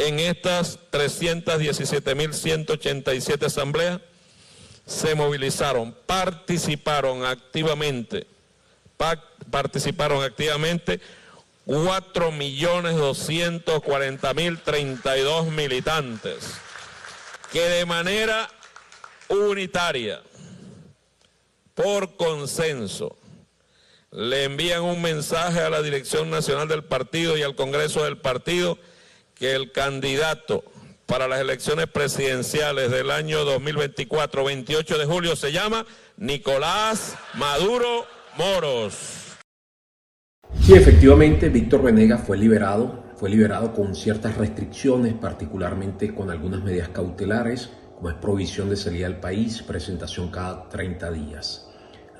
en estas 317.187 asambleas se movilizaron, participaron activamente 4.240.032 militantes que de manera unitaria, por consenso, le envían un mensaje a la Dirección Nacional del Partido y al Congreso del Partido que el candidato para las elecciones presidenciales del año 2024, 28 de julio, se llama Nicolás Maduro Moros. Sí, efectivamente, Víctor Venegas fue liberado con ciertas restricciones, particularmente con algunas medidas cautelares, como es provisión de salida al país, presentación cada 30 días.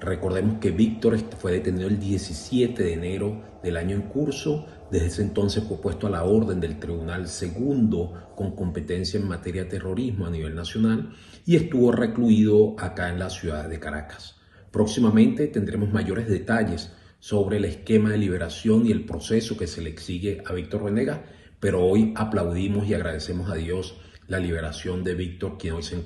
Recordemos que Víctor fue detenido el 17 de enero del año en curso. Desde ese entonces fue puesto a la orden del Tribunal Segundo con competencia en materia de terrorismo a nivel nacional y estuvo recluido acá en la ciudad de Caracas. Próximamente tendremos mayores detalles sobre el esquema de liberación y el proceso que se le exige a Víctor Venegas, pero hoy aplaudimos y agradecemos a Dios la liberación de Víctor, quien hoy se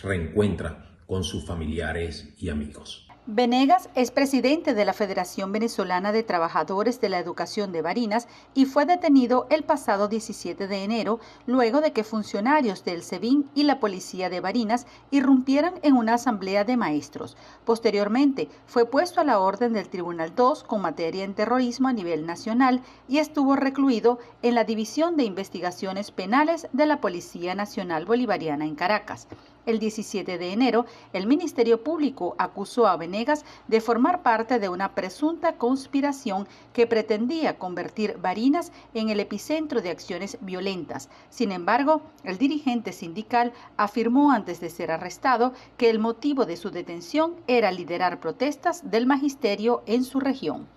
reencuentra con sus familiares y amigos. Venegas es presidente de la Federación Venezolana de Trabajadores de la Educación de Barinas y fue detenido el pasado 17 de enero luego de que funcionarios del SEBIN y la Policía de Barinas irrumpieran en una asamblea de maestros. Posteriormente, fue puesto a la orden del Tribunal 2 con materia en terrorismo a nivel nacional y estuvo recluido en la División de Investigaciones Penales de la Policía Nacional Bolivariana en Caracas. El 17 de enero, el Ministerio Público acusó a Venegas de formar parte de una presunta conspiración que pretendía convertir Barinas en el epicentro de acciones violentas. Sin embargo, el dirigente sindical afirmó antes de ser arrestado que el motivo de su detención era liderar protestas del magisterio en su región.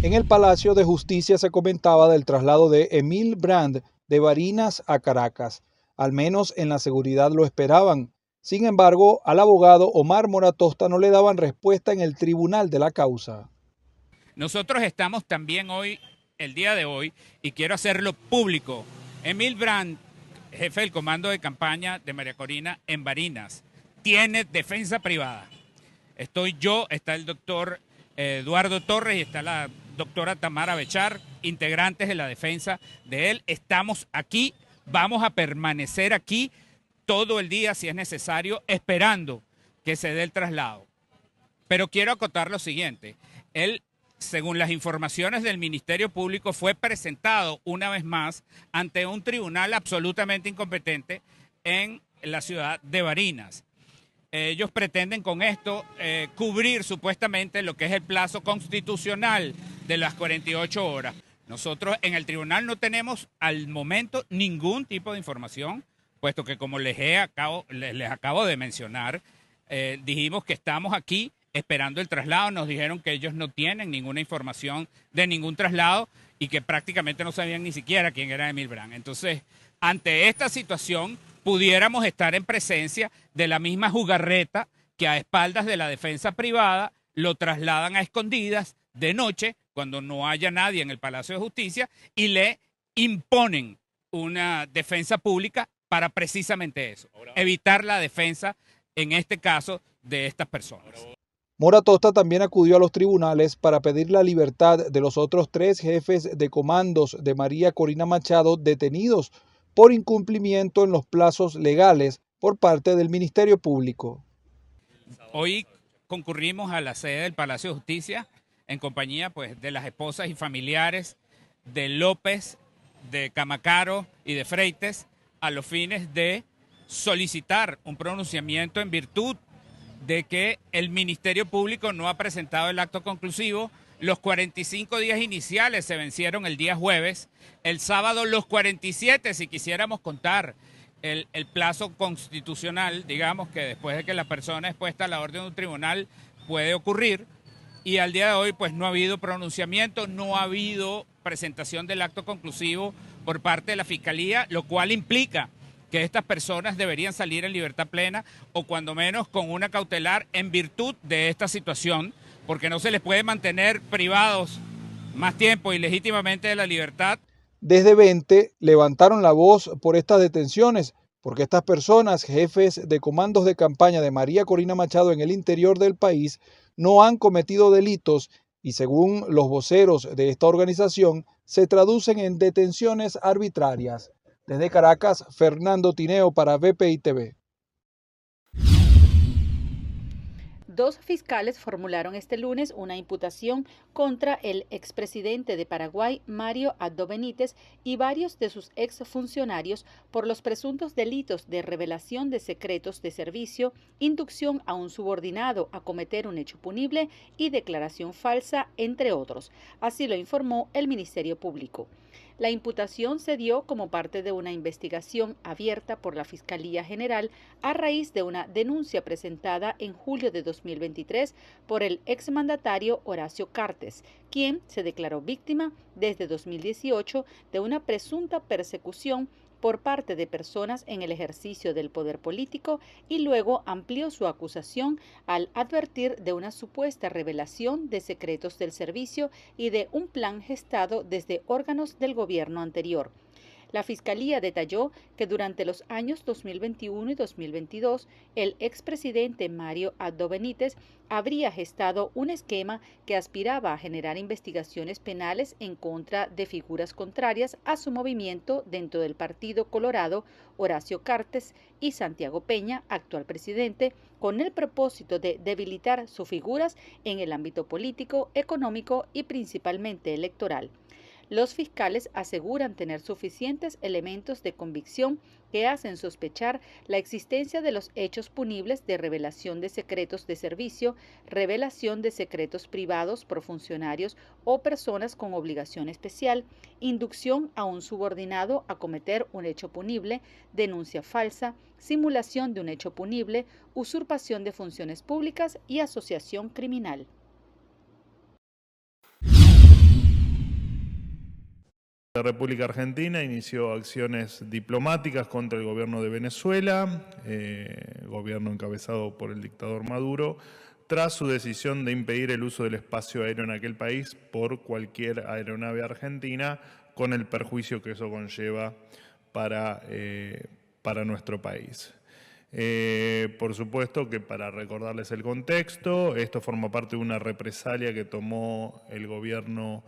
En el Palacio de Justicia se comentaba del traslado de Emil Brand de Barinas a Caracas. Al menos en la seguridad lo esperaban. Sin embargo, al abogado Omar Moratosta no le daban respuesta en el tribunal de la causa. Nosotros estamos también hoy, el día de hoy, y quiero hacerlo público. Emil Brand, jefe del comando de campaña de María Corina en Barinas, tiene defensa privada. Estoy yo, está el doctor Eduardo Torres y está la doctora Tamara Bechar, integrantes de la defensa de él. Estamos aquí. Vamos a permanecer aquí todo el día, si es necesario, esperando que se dé el traslado. Pero quiero acotar lo siguiente. Él, según las informaciones del Ministerio Público, fue presentado una vez más ante un tribunal absolutamente incompetente en la ciudad de Barinas. Ellos pretenden con esto cubrir supuestamente lo que es el plazo constitucional de las 48 horas. Nosotros en el tribunal no tenemos al momento ningún tipo de información, puesto que como les acabo de mencionar, dijimos que estamos aquí esperando el traslado. Nos dijeron que ellos no tienen ninguna información de ningún traslado y que prácticamente no sabían ni siquiera quién era Emil Brand. Entonces, ante esta situación, pudiéramos estar en presencia de la misma jugarreta que a espaldas de la defensa privada lo trasladan a escondidas de noche, cuando no haya nadie en el Palacio de Justicia, y le imponen una defensa pública para precisamente eso, evitar la defensa, en este caso, de estas personas. Moratosta también acudió a los tribunales para pedir la libertad de los otros 3 jefes de comandos de María Corina Machado detenidos por incumplimiento en los plazos legales por parte del Ministerio Público. Hoy concurrimos a la sede del Palacio de Justicia en compañía pues, de las esposas y familiares de López, de Camacaro y de Freites, a los fines de solicitar un pronunciamiento en virtud de que el Ministerio Público no ha presentado el acto conclusivo. Los 45 días iniciales se vencieron el día jueves, el sábado los 47 si quisiéramos contar el plazo constitucional, digamos que después de que la persona es puesta a la orden de un tribunal puede ocurrir, y al día de hoy pues no ha habido pronunciamiento, no ha habido presentación del acto conclusivo por parte de la Fiscalía, lo cual implica que estas personas deberían salir en libertad plena o cuando menos con una cautelar en virtud de esta situación, porque no se les puede mantener privados más tiempo ilegítimamente de la libertad. Desde 20 levantaron la voz por estas detenciones, porque estas personas, jefes de comandos de campaña de María Corina Machado en el interior del país, no han cometido delitos y según los voceros de esta organización, se traducen en detenciones arbitrarias. Desde Caracas, Fernando Tineo para BPI TV. Dos fiscales formularon este lunes una imputación contra el expresidente de Paraguay, Mario Abdo Benítez, y varios de sus exfuncionarios por los presuntos delitos de revelación de secretos de servicio, inducción a un subordinado a cometer un hecho punible y declaración falsa, entre otros. Así lo informó el Ministerio Público. La imputación se dio como parte de una investigación abierta por la Fiscalía General a raíz de una denuncia presentada en julio de 2023 por el exmandatario Horacio Cartes, quien se declaró víctima desde 2018 de una presunta persecución por parte de personas en el ejercicio del poder político y luego amplió su acusación al advertir de una supuesta revelación de secretos del servicio y de un plan gestado desde órganos del gobierno anterior. La Fiscalía detalló que durante los años 2021 y 2022, el expresidente Mario Abdo Benítez habría gestado un esquema que aspiraba a generar investigaciones penales en contra de figuras contrarias a su movimiento dentro del Partido Colorado, Horacio Cartes y Santiago Peña, actual presidente, con el propósito de debilitar sus figuras en el ámbito político, económico y principalmente electoral. Los fiscales aseguran tener suficientes elementos de convicción que hacen sospechar la existencia de los hechos punibles de revelación de secretos de servicio, revelación de secretos privados por funcionarios o personas con obligación especial, inducción a un subordinado a cometer un hecho punible, denuncia falsa, simulación de un hecho punible, usurpación de funciones públicas y asociación criminal. La República Argentina inició acciones diplomáticas contra el gobierno de Venezuela, gobierno encabezado por el dictador Maduro, tras su decisión de impedir el uso del espacio aéreo en aquel país por cualquier aeronave argentina, con el perjuicio que eso conlleva para nuestro país. Por supuesto que para recordarles el contexto, esto forma parte de una represalia que tomó el gobierno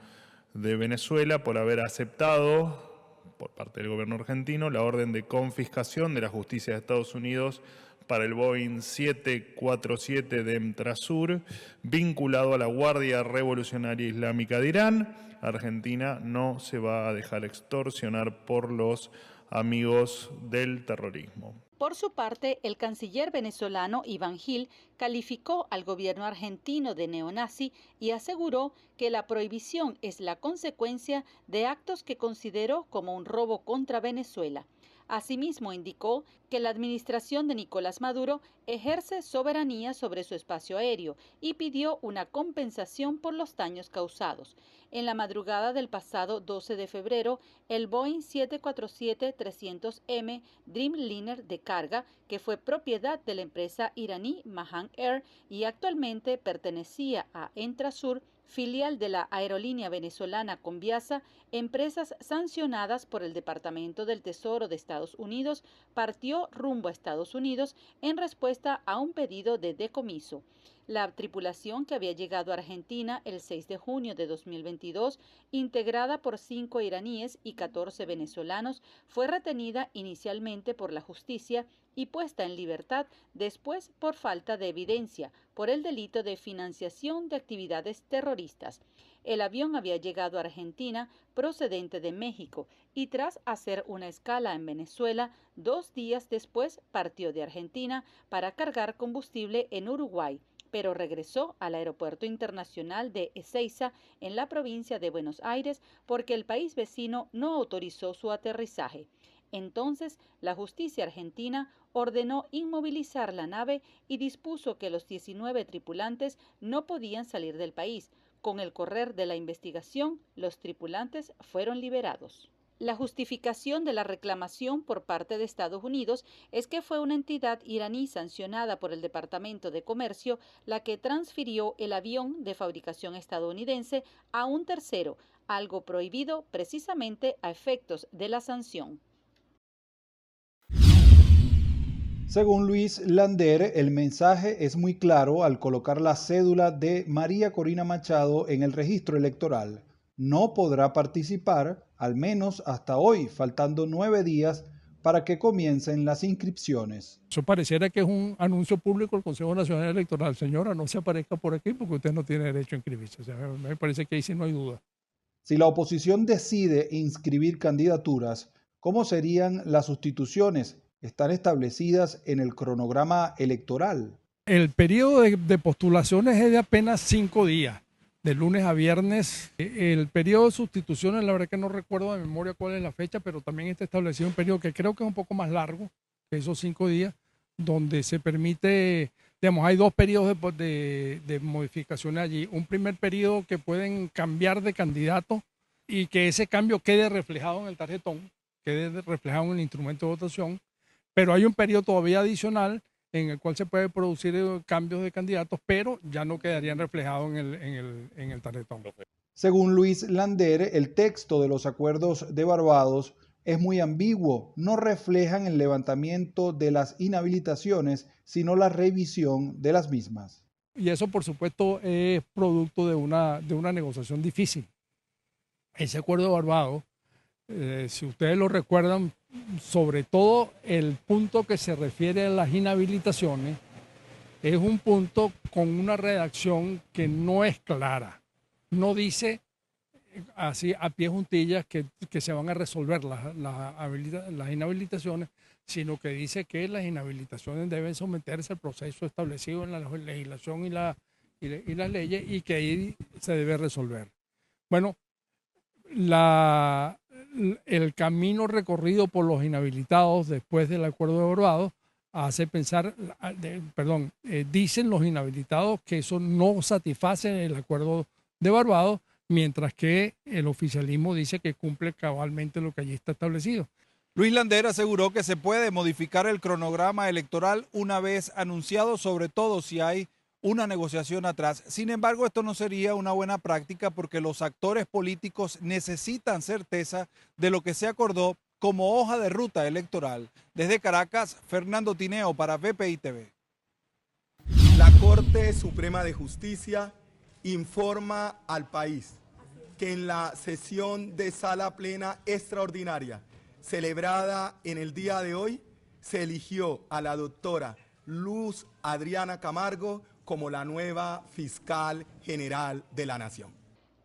de Venezuela por haber aceptado, por parte del gobierno argentino, la orden de confiscación de la justicia de Estados Unidos para el Boeing 747 de Emtrasur, vinculado a la Guardia Revolucionaria Islámica de Irán. Argentina no se va a dejar extorsionar por los amigos del terrorismo. Por su parte, el canciller venezolano Iván Gil calificó al gobierno argentino de neonazi y aseguró que la prohibición es la consecuencia de actos que consideró como un robo contra Venezuela. Asimismo, indicó que la administración de Nicolás Maduro ejerce soberanía sobre su espacio aéreo y pidió una compensación por los daños causados. En la madrugada del pasado 12 de febrero, el Boeing 747-300M Dreamliner de carga, que fue propiedad de la empresa iraní Mahan Air y actualmente pertenecía a Entrasur, filial de la aerolínea venezolana Conviasa, empresas sancionadas por el Departamento del Tesoro de Estados Unidos, partió rumbo a Estados Unidos en respuesta a un pedido de decomiso. La tripulación, que había llegado a Argentina el 6 de junio de 2022, integrada por 5 iraníes y 14 venezolanos, fue retenida inicialmente por la justicia y puesta en libertad después por falta de evidencia, por el delito de financiación de actividades terroristas. El avión había llegado a Argentina procedente de México y tras hacer una escala en Venezuela, 2 días después partió de Argentina para cargar combustible en Uruguay, pero regresó al Aeropuerto Internacional de Ezeiza en la provincia de Buenos Aires porque el país vecino no autorizó su aterrizaje. Entonces, la justicia argentina ordenó inmovilizar la nave y dispuso que los 19 tripulantes no podían salir del país. Con el correr de la investigación, los tripulantes fueron liberados. La justificación de la reclamación por parte de Estados Unidos es que fue una entidad iraní sancionada por el Departamento de Comercio la que transfirió el avión de fabricación estadounidense a un tercero, algo prohibido precisamente a efectos de la sanción. Según Luis Lander, el mensaje es muy claro al colocar la cédula de María Corina Machado en el registro electoral. No podrá participar, al menos hasta hoy, faltando 9 días para que comiencen las inscripciones. Eso pareciera que es un anuncio público del Consejo Nacional Electoral. Señora, no se aparezca por aquí porque usted no tiene derecho a inscribirse. O sea, me parece que ahí sí no hay duda. Si la oposición decide inscribir candidaturas, ¿cómo serían las sustituciones? Están establecidas en el cronograma electoral. El periodo de postulaciones es de apenas 5 días, de lunes a viernes. El periodo de sustituciones, la verdad que no recuerdo de memoria cuál es la fecha, pero también está establecido un periodo que creo que es un poco más largo que esos 5 días, donde se permite, digamos, hay 2 periodos de modificaciones allí. Un primer periodo que pueden cambiar de candidato y que ese cambio quede reflejado en el tarjetón, quede reflejado en el instrumento de votación, pero hay un periodo todavía adicional en el cual se puede producir cambios de candidatos, pero ya no quedarían reflejados en el tarjetón. Según Luis Lander, el texto de los acuerdos de Barbados es muy ambiguo, no reflejan el levantamiento de las inhabilitaciones, sino la revisión de las mismas. Y eso, por supuesto, es producto de una negociación difícil. Ese acuerdo de Barbados, si ustedes lo recuerdan, sobre todo el punto que se refiere a las inhabilitaciones, es un punto con una redacción que no es clara. No dice así a pie juntillas que se van a resolver las inhabilitaciones, sino que dice que las inhabilitaciones deben someterse al proceso establecido en la legislación y las leyes y que ahí se debe resolver. Bueno, el camino recorrido por los inhabilitados después del acuerdo de Barbados hace pensar, dicen los inhabilitados que eso no satisface el acuerdo de Barbados, mientras que el oficialismo dice que cumple cabalmente lo que allí está establecido. Luis Lander aseguró que se puede modificar el cronograma electoral una vez anunciado, sobre todo si hay una negociación atrás. Sin embargo, esto no sería una buena práctica porque los actores políticos necesitan certeza de lo que se acordó como hoja de ruta electoral. Desde Caracas, Fernando Tineo para BPI TV. La Corte Suprema de Justicia informa al país que en la sesión de sala plena extraordinaria celebrada en el día de hoy se eligió a la doctora Luz Adriana Camargo como la nueva fiscal general de la Nación.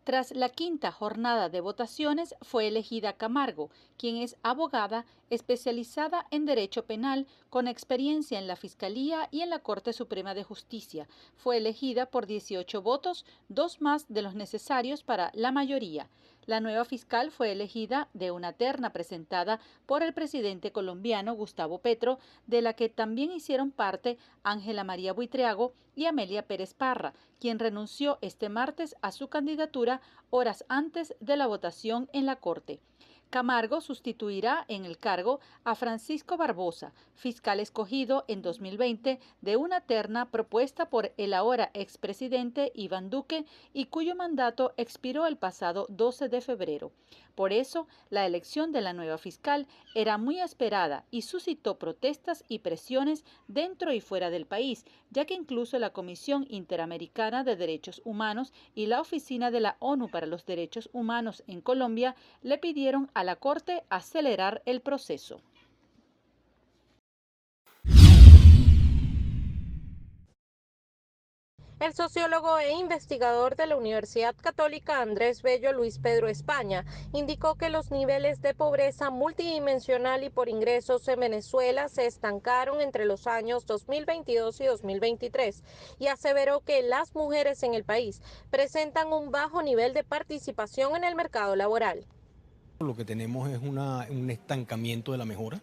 Tras la quinta jornada de votaciones fue elegida Camargo, quien es abogada especializada en Derecho Penal con experiencia en la Fiscalía y en la Corte Suprema de Justicia. Fue elegida por 18 votos, 2 más de los necesarios para la mayoría. La nueva fiscal fue elegida de una terna presentada por el presidente colombiano Gustavo Petro, de la que también hicieron parte Ángela María Buitriago y Amelia Pérez Parra, quien renunció este martes a su candidatura horas antes de la votación en la Corte. Camargo sustituirá en el cargo a Francisco Barbosa, fiscal escogido en 2020 de una terna propuesta por el ahora expresidente Iván Duque y cuyo mandato expiró el pasado 12 de febrero. Por eso, la elección de la nueva fiscal era muy esperada y suscitó protestas y presiones dentro y fuera del país, ya que incluso la Comisión Interamericana de Derechos Humanos y la Oficina de la ONU para los Derechos Humanos en Colombia le pidieron a la Corte acelerar el proceso. El sociólogo e investigador de la Universidad Católica Andrés Bello Luis Pedro España indicó que los niveles de pobreza multidimensional y por ingresos en Venezuela se estancaron entre los años 2022 y 2023 y aseveró que las mujeres en el país presentan un bajo nivel de participación en el mercado laboral. Lo que tenemos es un estancamiento de la mejora.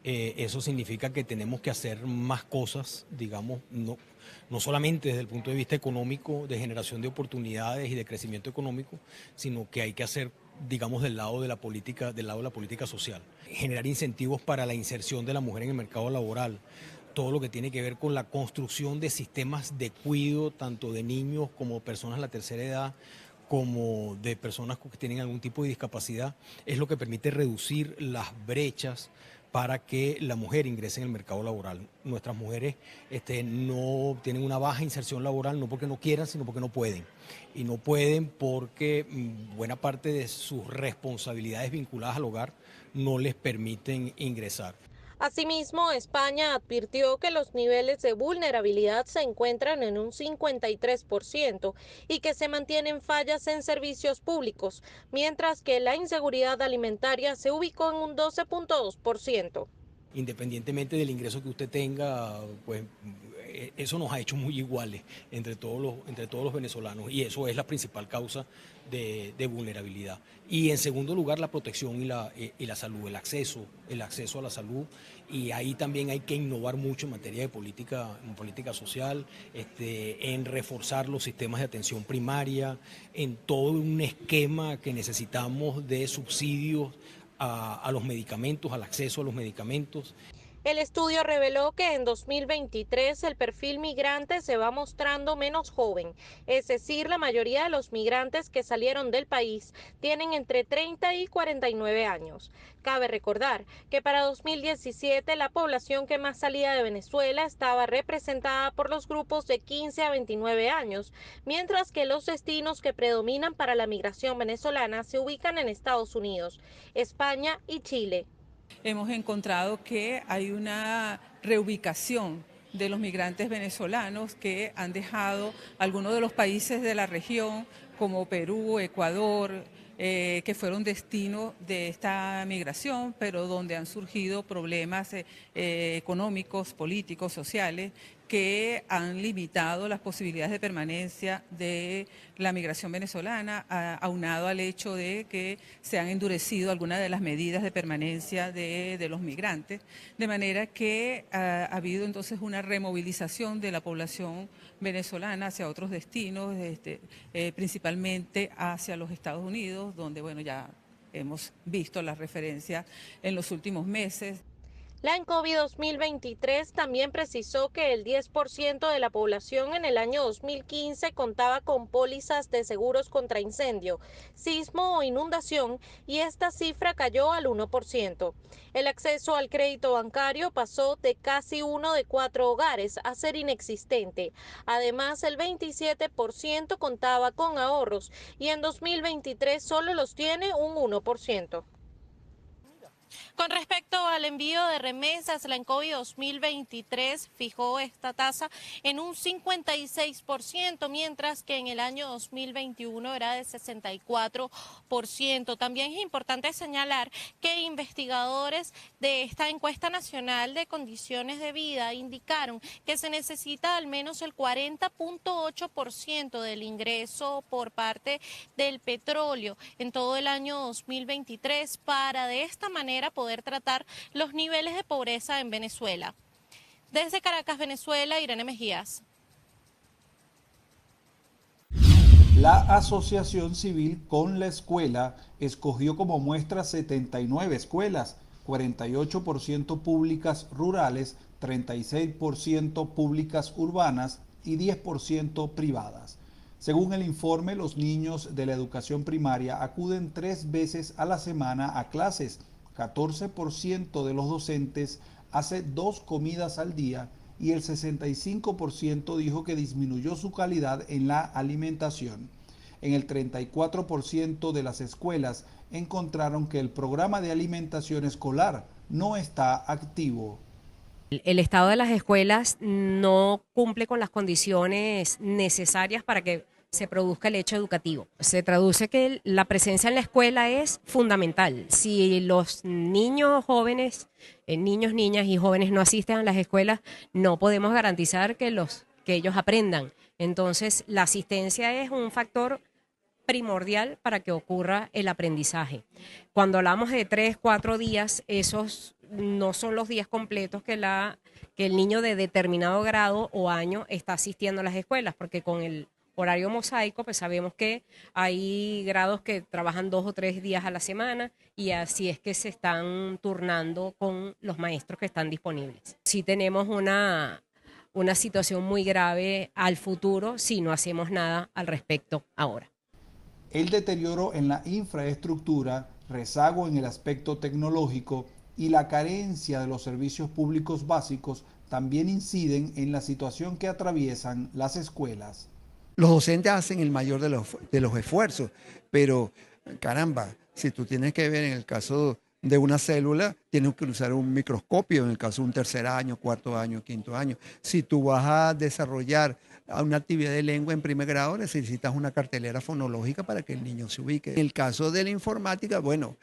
Eso significa que tenemos que hacer más cosas, digamos, no solamente desde el punto de vista económico, de generación de oportunidades y de crecimiento económico, sino que hay que hacer digamos, del lado de la política social. Generar incentivos para la inserción de la mujer en el mercado laboral. Todo lo que tiene que ver con la construcción de sistemas de cuidado, tanto de niños como personas de la tercera edad, como de personas que tienen algún tipo de discapacidad, es lo que permite reducir las brechas para que la mujer ingrese en el mercado laboral. Nuestras mujeres no tienen una baja inserción laboral, no porque no quieran, sino porque no pueden. Y no pueden porque buena parte de sus responsabilidades vinculadas al hogar no les permiten ingresar. Asimismo, España advirtió que los niveles de vulnerabilidad se encuentran en un 53% y que se mantienen fallas en servicios públicos, mientras que la inseguridad alimentaria se ubicó en un 12.2%. Independientemente del ingreso que usted tenga, pues eso nos ha hecho muy iguales entre todos los venezolanos, y eso es la principal causa de vulnerabilidad. Y en segundo lugar, la protección y la salud, el acceso a la salud, y ahí también hay que innovar mucho en materia de política social, en reforzar los sistemas de atención primaria, en todo un esquema que necesitamos de subsidios a los medicamentos, al acceso a los medicamentos. El estudio reveló que en 2023 el perfil migrante se va mostrando menos joven, es decir, la mayoría de los migrantes que salieron del país tienen entre 30 y 49 años. Cabe recordar que para 2017 la población que más salía de Venezuela estaba representada por los grupos de 15 a 29 años, mientras que los destinos que predominan para la migración venezolana se ubican en Estados Unidos, España y Chile. Hemos encontrado que hay una reubicación de los migrantes venezolanos que han dejado algunos de los países de la región, como Perú, Ecuador, que fueron destino de esta migración, pero donde han surgido problemas económicos, políticos, sociales, que han limitado las posibilidades de permanencia de la migración venezolana, aunado al hecho de que se han endurecido algunas de las medidas de permanencia de los migrantes, de manera que ha habido entonces una removilización de la población venezolana hacia otros destinos, principalmente hacia los Estados Unidos, donde bueno, ya hemos visto la referencia en los últimos meses. La ENCOVI 2023 también precisó que el 10% de la población en el año 2015 contaba con pólizas de seguros contra incendio, sismo o inundación, y esta cifra cayó al 1%. El acceso al crédito bancario pasó de casi 1 de 4 hogares a ser inexistente. Además, el 27% contaba con ahorros y en 2023 solo los tiene un 1%. Con respecto al envío de remesas, la ENCOVI 2023 fijó esta tasa en un 56%, mientras que en el año 2021 era de 64%. También es importante señalar que investigadores de esta encuesta nacional de condiciones de vida indicaron que se necesita al menos el 40.8% del ingreso por parte del petróleo en todo el año 2023 para de esta manera poder tratar los niveles de pobreza en Venezuela. Desde Caracas, Venezuela, Irene Mejías. La Asociación Civil con la Escuela escogió como muestra 79 escuelas, 48% públicas rurales, 36% públicas urbanas y 10% privadas. Según el informe, los niños de la educación primaria acuden 3 veces a la semana a clases. 14% de los docentes hace 2 comidas al día y el 65% dijo que disminuyó su calidad en la alimentación. En el 34% de las escuelas encontraron que el programa de alimentación escolar no está activo. El estado de las escuelas no cumple con las condiciones necesarias para que se produzca el hecho educativo. Se traduce que la presencia en la escuela es fundamental. Si los niños, jóvenes, niños, niñas y jóvenes no asisten a las escuelas, no podemos garantizar que ellos aprendan. Entonces, la asistencia es un factor primordial para que ocurra el aprendizaje. Cuando hablamos de 3, 4 días, esos no son los días completos que el niño de determinado grado o año está asistiendo a las escuelas, porque con el horario mosaico, pues sabemos que hay grados que trabajan 2 o 3 días a la semana y así es que se están turnando con los maestros que están disponibles. Sí tenemos una situación muy grave al futuro si no hacemos nada al respecto ahora. El deterioro en la infraestructura, rezago en el aspecto tecnológico y la carencia de los servicios públicos básicos también inciden en la situación que atraviesan las escuelas. Los docentes hacen el mayor de los esfuerzos, pero caramba, si tú tienes que ver en el caso de una célula, tienes que usar un microscopio, en el caso de un tercer año, cuarto año, quinto año. Si tú vas a desarrollar una actividad de lengua en primer grado, necesitas una cartelera fonológica para que el niño se ubique. En el caso de la informática, bueno,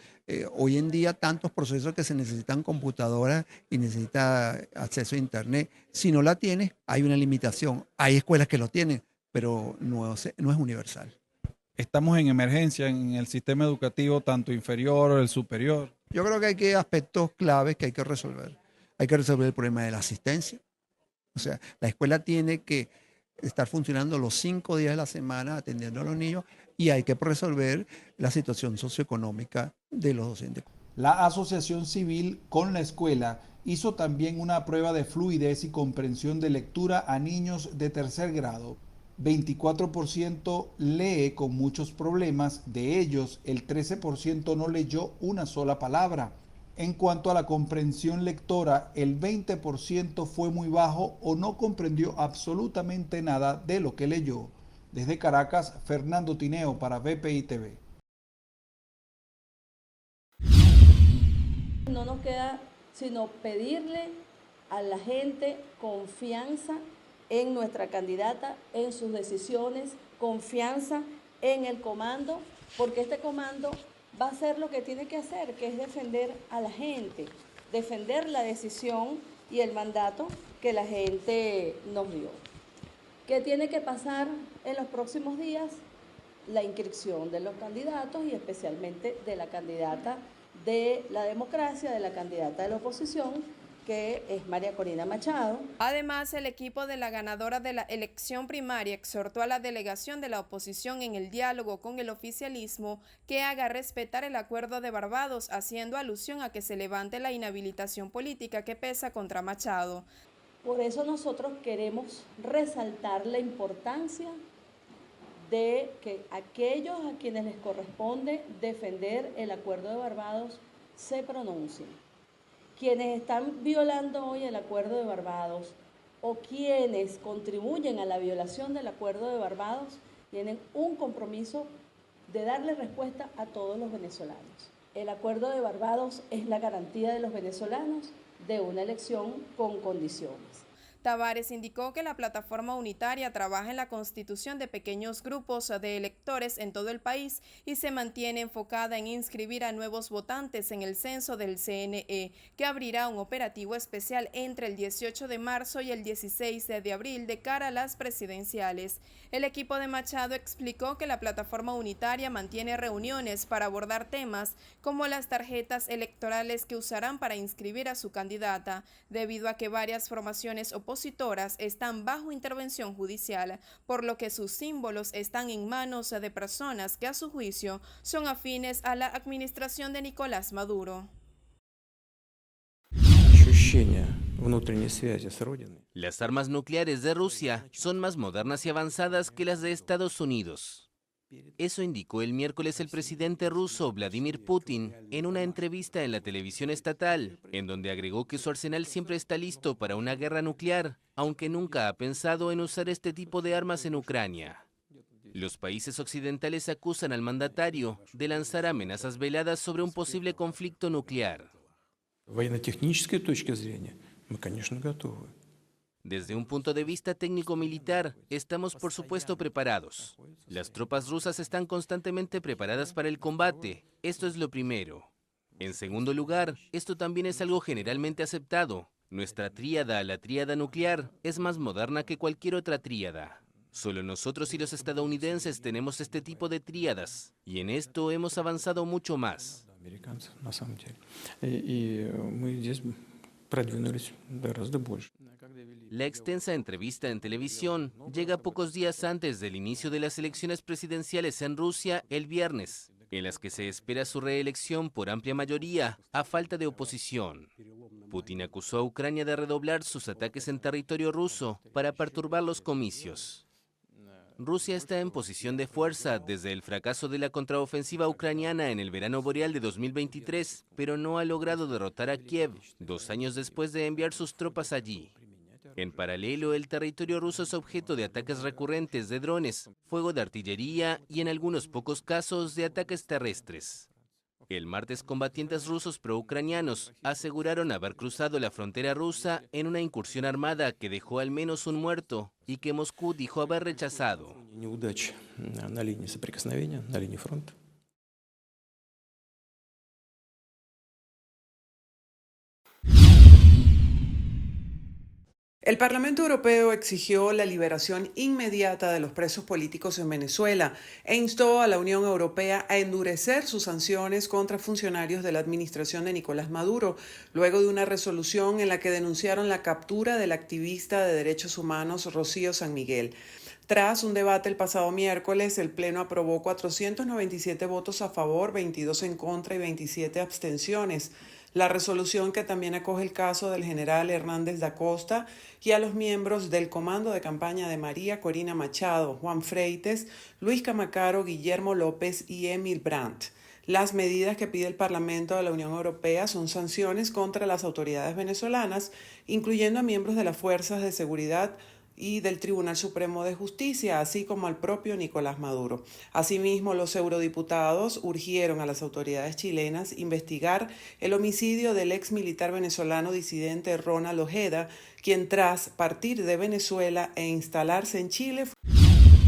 hoy en día tantos procesos que se necesitan computadoras y necesita acceso a internet. Si no la tienes, hay una limitación. Hay escuelas que lo tienen, pero no es universal. Estamos en emergencia en el sistema educativo, tanto inferior o el superior. Yo creo que hay aspectos claves que hay que resolver. Hay que resolver el problema de la asistencia. O sea, la escuela tiene que estar funcionando los 5 días de la semana atendiendo a los niños y hay que resolver la situación socioeconómica de los docentes. La asociación civil con la escuela hizo también una prueba de fluidez y comprensión de lectura a niños de tercer grado. 24% lee con muchos problemas, de ellos el 13% no leyó una sola palabra. En cuanto a la comprensión lectora, el 20% fue muy bajo o no comprendió absolutamente nada de lo que leyó. Desde Caracas, Fernando Tineo para BPI TV. No nos queda sino pedirle a la gente confianza en nuestra candidata, en sus decisiones, confianza en el comando, porque este comando va a hacer lo que tiene que hacer, que es defender a la gente, defender la decisión y el mandato que la gente nos dio. ¿Qué tiene que pasar en los próximos días? La inscripción de los candidatos y especialmente de la candidata de la democracia, de la candidata de la oposición, que es María Corina Machado. Además, el equipo de la ganadora de la elección primaria exhortó a la delegación de la oposición en el diálogo con el oficialismo que haga respetar el acuerdo de Barbados, haciendo alusión a que se levante la inhabilitación política que pesa contra Machado. Por eso nosotros queremos resaltar la importancia de que aquellos a quienes les corresponde defender el acuerdo de Barbados se pronuncien. Quienes están violando hoy el acuerdo de Barbados o quienes contribuyen a la violación del acuerdo de Barbados tienen un compromiso de darle respuesta a todos los venezolanos. El acuerdo de Barbados es la garantía de los venezolanos de una elección con condiciones. Tavares indicó que la plataforma unitaria trabaja en la constitución de pequeños grupos de electores en todo el país y se mantiene enfocada en inscribir a nuevos votantes en el censo del CNE, que abrirá un operativo especial entre el 18 de marzo y el 16 de abril de cara a las presidenciales. El equipo de Machado explicó que la plataforma unitaria mantiene reuniones para abordar temas como las tarjetas electorales que usarán para inscribir a su candidata, debido a que varias formaciones opositoras están bajo intervención judicial, por lo que sus símbolos están en manos de personas que a su juicio son afines a la administración de Nicolás Maduro. Las armas nucleares de Rusia son más modernas y avanzadas que las de Estados Unidos. Eso indicó el miércoles el presidente ruso Vladimir Putin en una entrevista en la televisión estatal, en donde agregó que su arsenal siempre está listo para una guerra nuclear, aunque nunca ha pensado en usar este tipo de armas en Ucrania. Los países occidentales acusan al mandatario de lanzar amenazas veladas sobre un posible conflicto nuclear. Desde un punto de vista técnico-militar, estamos por supuesto preparados. Las tropas rusas están constantemente preparadas para el combate. Esto es lo primero. En segundo lugar, esto también es algo generalmente aceptado. Nuestra tríada, la tríada nuclear, es más moderna que cualquier otra tríada. Solo nosotros y los estadounidenses tenemos este tipo de tríadas, y en esto hemos avanzado mucho más. La extensa entrevista en televisión llega pocos días antes del inicio de las elecciones presidenciales en Rusia el viernes, en las que se espera su reelección por amplia mayoría, a falta de oposición. Putin acusó a Ucrania de redoblar sus ataques en territorio ruso para perturbar los comicios. Rusia está en posición de fuerza desde el fracaso de la contraofensiva ucraniana en el verano boreal de 2023, pero no ha logrado derrotar a Kiev 2 años después de enviar sus tropas allí. En paralelo, el territorio ruso es objeto de ataques recurrentes de drones, fuego de artillería y en algunos pocos casos de ataques terrestres. El martes, combatientes rusos pro-ucranianos aseguraron haber cruzado la frontera rusa en una incursión armada que dejó al menos un muerto y que Moscú dijo haber rechazado. El Parlamento Europeo exigió la liberación inmediata de los presos políticos en Venezuela e instó a la Unión Europea a endurecer sus sanciones contra funcionarios de la administración de Nicolás Maduro, luego de una resolución en la que denunciaron la captura del activista de derechos humanos Rocío San Miguel. Tras un debate el pasado miércoles, el Pleno aprobó 497 votos a favor, 22 en contra y 27 abstenciones. La resolución, que también acoge el caso del general Hernández da Costa y a los miembros del comando de campaña de María Corina Machado, Juan Freites, Luis Camacaro, Guillermo López y Emil Brandt. Las medidas que pide el Parlamento de la Unión Europea son sanciones contra las autoridades venezolanas, incluyendo a miembros de las fuerzas de seguridad y del Tribunal Supremo de Justicia, así como al propio Nicolás Maduro. Asimismo, los eurodiputados urgieron a las autoridades chilenas investigar el homicidio del ex militar venezolano disidente Ronald Ojeda, quien tras partir de Venezuela e instalarse en Chile.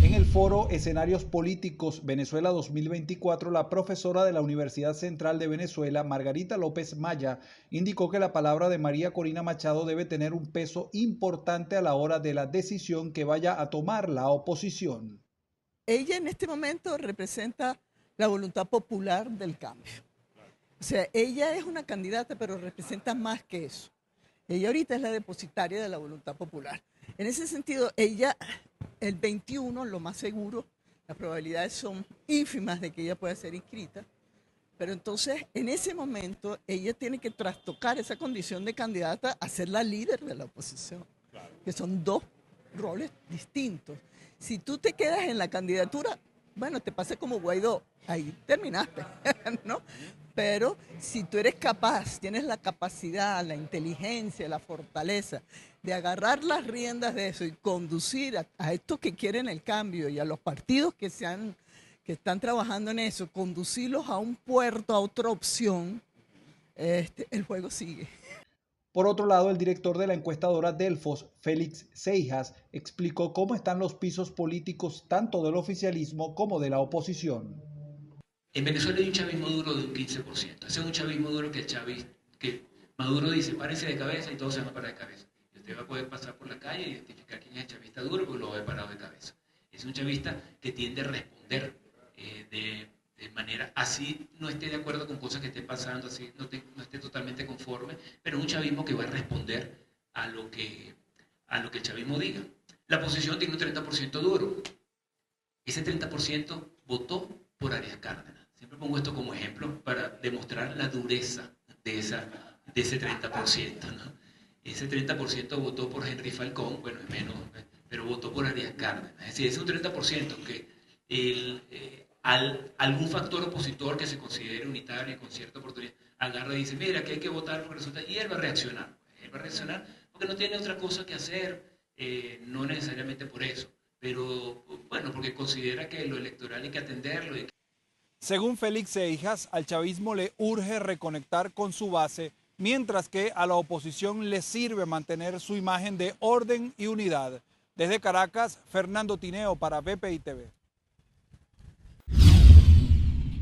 En el foro Escenarios Políticos Venezuela 2024, la profesora de la Universidad Central de Venezuela, Margarita López Maya, indicó que la palabra de María Corina Machado debe tener un peso importante a la hora de la decisión que vaya a tomar la oposición. Ella en este momento representa la voluntad popular del cambio. O sea, ella es una candidata, pero representa más que eso. Ella ahorita es la depositaria de la voluntad popular. En ese sentido, ella, el 21, lo más seguro, las probabilidades son ínfimas de que ella pueda ser inscrita, pero entonces en ese momento ella tiene que trastocar esa condición de candidata a ser la líder de la oposición, que son dos roles distintos. Si tú te quedas en la candidatura, bueno, te pasa como Guaidó, ahí terminaste, ¿no? Pero si tú eres capaz, tienes la capacidad, la inteligencia, la fortaleza de agarrar las riendas de eso y conducir a estos que quieren el cambio y a los partidos que están trabajando en eso, conducirlos a un puerto, a otra opción, el juego sigue. Por otro lado, el director de la encuestadora Delfos, Félix Seijas, explicó cómo están los pisos políticos tanto del oficialismo como de la oposición. En Venezuela hay un chavismo duro de un 15%. Ese es un chavismo duro que Maduro dice, párense de cabeza y todos se van a parar de cabeza. Y usted va a poder pasar por la calle e identificar quién es el chavista duro porque lo ve parado de cabeza. Es un chavista que tiende a responder de manera, así no esté de acuerdo con cosas que estén pasando, así no esté totalmente conforme, pero un chavismo que va a responder a lo que el chavismo diga. La oposición tiene un 30% duro. Ese 30% votó por Arias Cárdenas. Siempre pongo esto como ejemplo para demostrar la dureza de ese 30%, ¿no? Ese 30% votó por Henry Falcón, bueno, es menos, pero votó por Arias Cárdenas. Es decir, es un 30% que algún factor opositor que se considere unitario y con cierta oportunidad agarra y dice, mira, que hay que votar porque resulta, y él va a reaccionar. Él va a reaccionar porque no tiene otra cosa que hacer, no necesariamente por eso, pero bueno, porque considera que lo electoral hay que atenderlo. Según Félix Seijas, al chavismo le urge reconectar con su base, mientras que a la oposición le sirve mantener su imagen de orden y unidad. Desde Caracas, Fernando Tineo para BPI TV.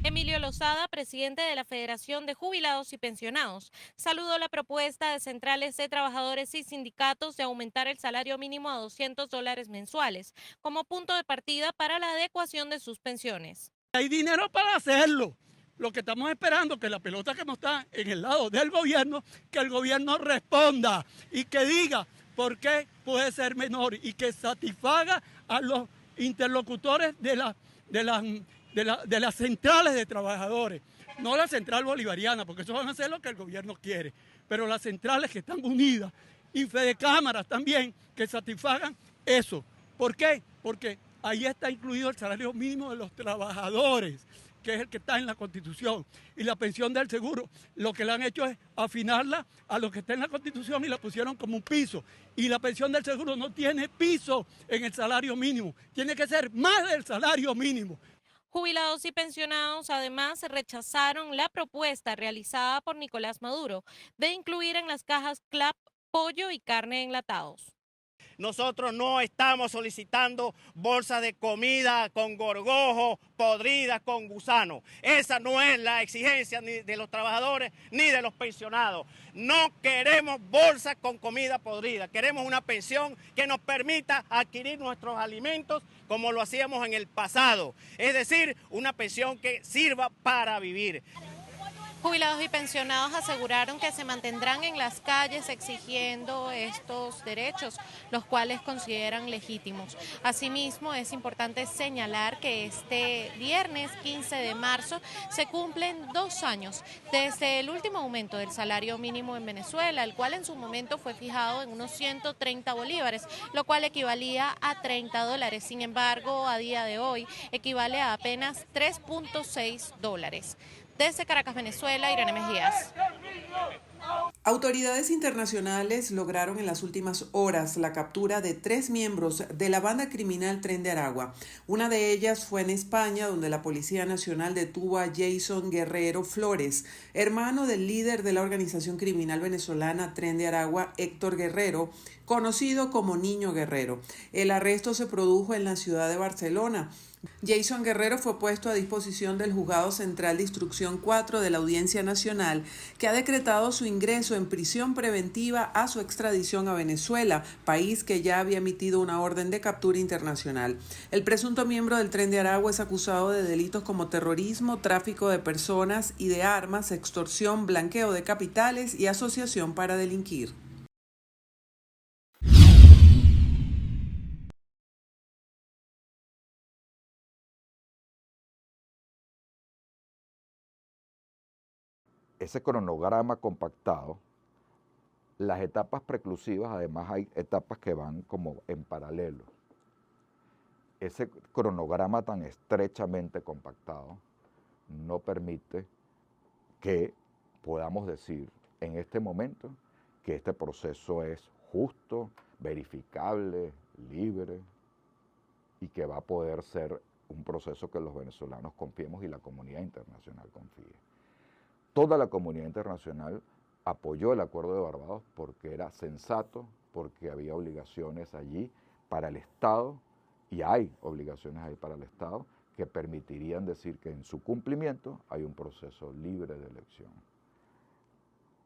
Emilio Lozada, presidente de la Federación de Jubilados y Pensionados, saludó la propuesta de centrales de trabajadores y sindicatos de aumentar el salario mínimo a $200 mensuales como punto de partida para la adecuación de sus pensiones. Hay dinero para hacerlo, Lo que estamos esperando es que la pelota que no está en el lado del gobierno, que el gobierno responda y que diga por qué puede ser menor y que satisfaga a los interlocutores de las centrales de trabajadores. No la central bolivariana, porque eso van a hacer lo que el gobierno quiere, pero las centrales que están unidas y Fedecámaras también, que satisfagan eso. ¿Por qué? Porque ahí está incluido el salario mínimo de los trabajadores, que es el que está en la Constitución, y la pensión del seguro. Lo que le han hecho es afinarla a lo que está en la Constitución y la pusieron como un piso. Y la pensión del seguro no tiene piso en el salario mínimo, tiene que ser más del salario mínimo. Jubilados y pensionados además rechazaron la propuesta realizada por Nicolás Maduro de incluir en las cajas CLAP pollo y carne enlatados. Nosotros no estamos solicitando bolsas de comida con gorgojo, podridas, con gusano. Esa no es la exigencia ni de los trabajadores ni de los pensionados. No queremos bolsas con comida podrida. Queremos una pensión que nos permita adquirir nuestros alimentos como lo hacíamos en el pasado. Es decir, una pensión que sirva para vivir. Jubilados y pensionados aseguraron que se mantendrán en las calles exigiendo estos derechos, los cuales consideran legítimos. Asimismo, es importante señalar que este viernes 15 de marzo se cumplen 2 años desde el último aumento del salario mínimo en Venezuela, el cual en su momento fue fijado en unos 130 bolívares, lo cual equivalía a $30. Sin embargo, a día de hoy equivale a apenas $3.6. Desde Caracas, Venezuela, Irene Mejías. Autoridades internacionales lograron en las últimas horas la captura de 3 miembros de la banda criminal Tren de Aragua. Una de ellas fue en España, donde la Policía Nacional detuvo a Jason Guerrero Flores, hermano del líder de la organización criminal venezolana Tren de Aragua, Héctor Guerrero, conocido como Niño Guerrero. El arresto se produjo en la ciudad de Barcelona. Jason Guerrero fue puesto a disposición del Juzgado Central de Instrucción 4 de la Audiencia Nacional, que ha decretado su ingreso en prisión preventiva a su extradición a Venezuela, país que ya había emitido una orden de captura internacional. El presunto miembro del Tren de Aragua es acusado de delitos como terrorismo, tráfico de personas y de armas, extorsión, blanqueo de capitales y asociación para delinquir. Ese cronograma compactado, las etapas preclusivas, además hay etapas que van como en paralelo. Ese cronograma tan estrechamente compactado no permite que podamos decir en este momento que este proceso es justo, verificable, libre y que va a poder ser un proceso que los venezolanos confiemos y la comunidad internacional confíe. Toda la comunidad internacional apoyó el Acuerdo de Barbados porque era sensato, porque había obligaciones allí para el Estado, y hay obligaciones ahí para el Estado, que permitirían decir que en su cumplimiento hay un proceso libre de elección.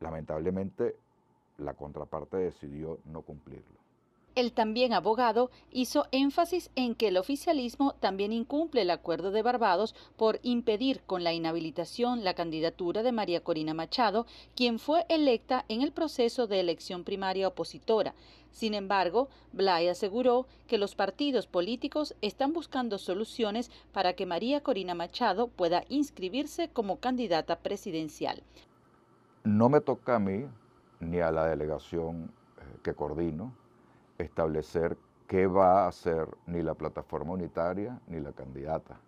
Lamentablemente, la contraparte decidió no cumplirlo. El también abogado hizo énfasis en que el oficialismo también incumple el Acuerdo de Barbados por impedir con la inhabilitación la candidatura de María Corina Machado, quien fue electa en el proceso de elección primaria opositora. Sin embargo, Blay aseguró que los partidos políticos están buscando soluciones para que María Corina Machado pueda inscribirse como candidata presidencial. No me toca a mí, ni a la delegación que coordino, establecer qué va a hacer ni la plataforma unitaria ni la candidata.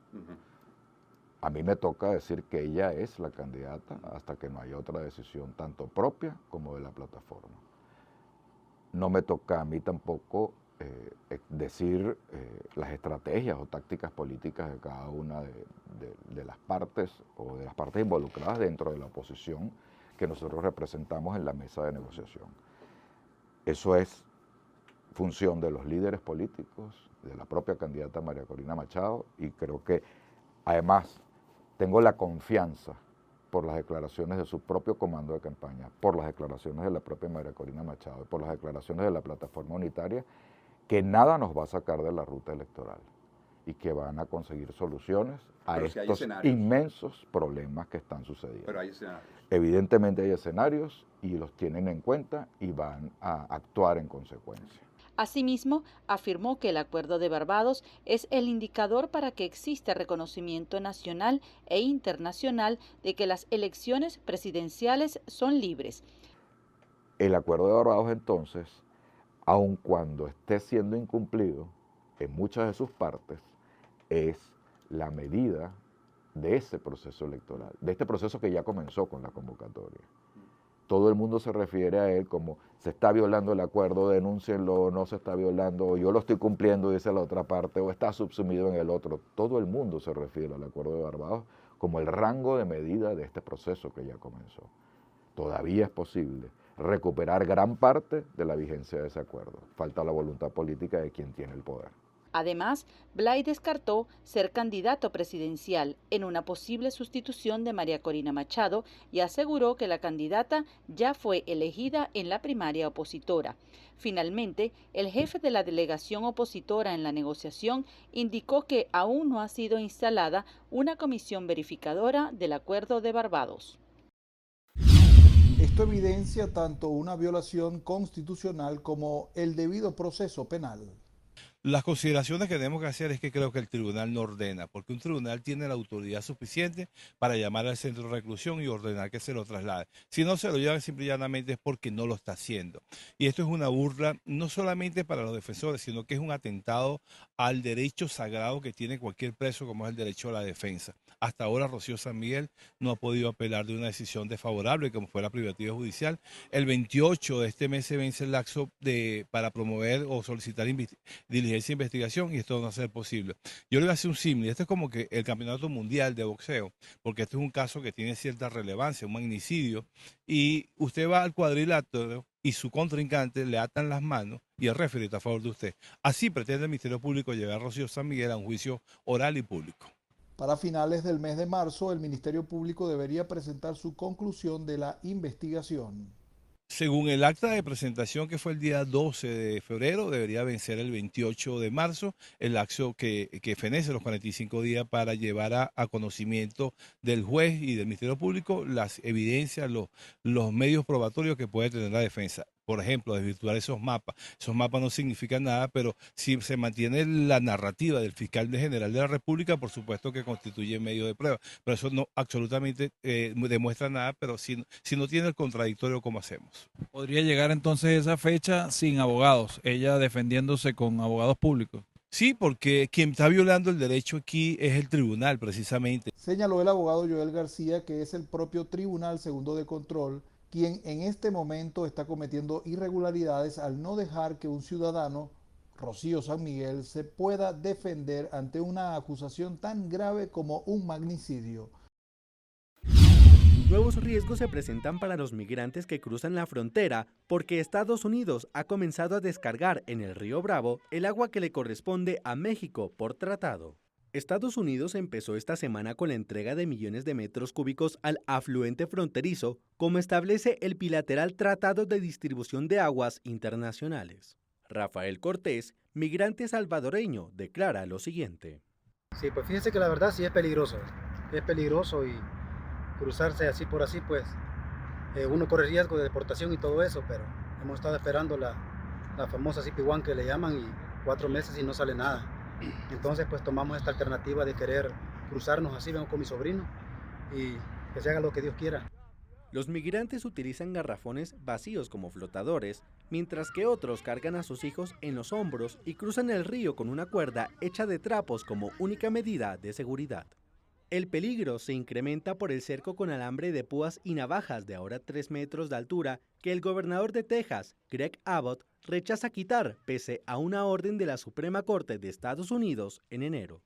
A mí me toca decir que ella es la candidata hasta que no haya otra decisión, tanto propia como de la plataforma. No me toca a mí tampoco decir las estrategias o tácticas políticas de cada una de las partes o de las partes involucradas dentro de la oposición que nosotros representamos en la mesa de negociación. Eso es función de los líderes políticos, de la propia candidata María Corina Machado, y creo que además tengo la confianza por las declaraciones de su propio comando de campaña, por las declaraciones de la propia María Corina Machado, por las declaraciones de la plataforma unitaria, que nada nos va a sacar de la ruta electoral y que van a conseguir soluciones a estos inmensos problemas que están sucediendo. Pero hay escenarios. Evidentemente hay escenarios y los tienen en cuenta y van a actuar en consecuencia. Asimismo, afirmó que el Acuerdo de Barbados es el indicador para que exista reconocimiento nacional e internacional de que las elecciones presidenciales son libres. El Acuerdo de Barbados, entonces, aun cuando esté siendo incumplido en muchas de sus partes, es la medida de ese proceso electoral, de este proceso que ya comenzó con la convocatoria. Todo el mundo se refiere a él como se está violando el acuerdo, denúncienlo, no se está violando, o yo lo estoy cumpliendo, dice la otra parte, o está subsumido en el otro. Todo el mundo se refiere al Acuerdo de Barbados como el rango de medida de este proceso que ya comenzó. Todavía es posible recuperar gran parte de la vigencia de ese acuerdo. Falta la voluntad política de quien tiene el poder. Además, Blay descartó ser candidato presidencial en una posible sustitución de María Corina Machado y aseguró que la candidata ya fue elegida en la primaria opositora. Finalmente, el jefe de la delegación opositora en la negociación indicó que aún no ha sido instalada una comisión verificadora del Acuerdo de Barbados. Esto evidencia tanto una violación constitucional como el debido proceso penal. Las consideraciones que tenemos que hacer es que creo que el tribunal no ordena, porque un tribunal tiene la autoridad suficiente para llamar al centro de reclusión y ordenar que se lo traslade. Si no se lo llevan simple y llanamente es porque no lo está haciendo. Y esto es una burla no solamente para los defensores, sino que es un atentado al derecho sagrado que tiene cualquier preso, como es el derecho a la defensa. Hasta ahora Rocío San Miguel no ha podido apelar de una decisión desfavorable, como fue la privativa judicial. El 28 de este mes se vence el lapso para promover o solicitar diligencia de investigación y esto no va a ser posible. Yo le voy a hacer un símil. Esto es como que el campeonato mundial de boxeo, porque este es un caso que tiene cierta relevancia, un magnicidio, y usted va al cuadrilátero y su contrincante le atan las manos y el referee está a favor de usted. Así pretende el Ministerio Público llevar a Rocío San Miguel a un juicio oral y público. Para finales del mes de marzo, el Ministerio Público debería presentar su conclusión de la investigación. Según el acta de presentación, que fue el día 12 de febrero, debería vencer el 28 de marzo, el lapso que fenece los 45 días para llevar a conocimiento del juez y del Ministerio Público las evidencias, los medios probatorios que puede tener la defensa. Por ejemplo, desvirtuar esos mapas. Esos mapas no significan nada, pero si se mantiene la narrativa del fiscal general de la República, por supuesto que constituye medio de prueba. Pero eso no absolutamente demuestra nada, pero si no tiene el contradictorio, ¿cómo hacemos? ¿Podría llegar entonces esa fecha sin abogados, ella defendiéndose con abogados públicos? Sí, porque quien está violando el derecho aquí es el tribunal, precisamente. Señaló el abogado Joel García que es el propio Tribunal Segundo de Control quien en este momento está cometiendo irregularidades al no dejar que un ciudadano, Rocío San Miguel, se pueda defender ante una acusación tan grave como un magnicidio. Nuevos riesgos se presentan para los migrantes que cruzan la frontera porque Estados Unidos ha comenzado a descargar en el río Bravo el agua que le corresponde a México por tratado. Estados Unidos empezó esta semana con la entrega de millones de metros cúbicos al afluente fronterizo, como establece el bilateral Tratado de Distribución de Aguas Internacionales. Rafael Cortés, migrante salvadoreño, declara lo siguiente. Sí, pues fíjense que la verdad sí es peligroso y cruzarse así por así, pues uno corre riesgo de deportación y todo eso, pero hemos estado esperando la famosa CP1 que le llaman y 4 meses y no sale nada. Entonces pues tomamos esta alternativa de querer cruzarnos así, vengo con mi sobrino y que se haga lo que Dios quiera. Los migrantes utilizan garrafones vacíos como flotadores, mientras que otros cargan a sus hijos en los hombros y cruzan el río con una cuerda hecha de trapos como única medida de seguridad. El peligro se incrementa por el cerco con alambre de púas y navajas de ahora 3 metros de altura que el gobernador de Texas, Greg Abbott, rechaza quitar pese a una orden de la Suprema Corte de Estados Unidos en enero.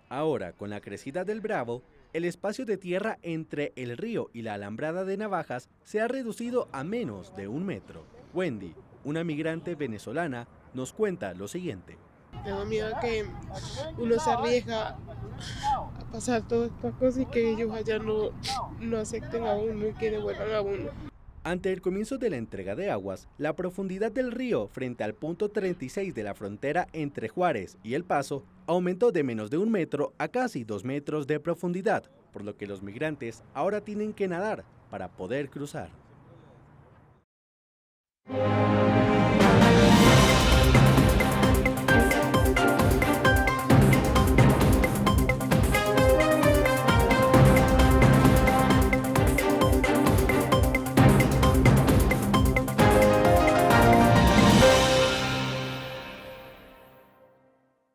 Ahora, con la crecida del Bravo, el espacio de tierra entre el río y la alambrada de navajas se ha reducido a menos de 1 metro. Wendy, una migrante venezolana, nos cuenta lo siguiente. Tengo miedo que uno se arriesga a pasar todas estas cosas y que ellos allá no acepten a uno y que devuelvan a uno. Ante el comienzo de la entrega de aguas, la profundidad del río frente al punto 36 de la frontera entre Juárez y El Paso aumentó de menos de 1 metro a casi 2 metros de profundidad, por lo que los migrantes ahora tienen que nadar para poder cruzar.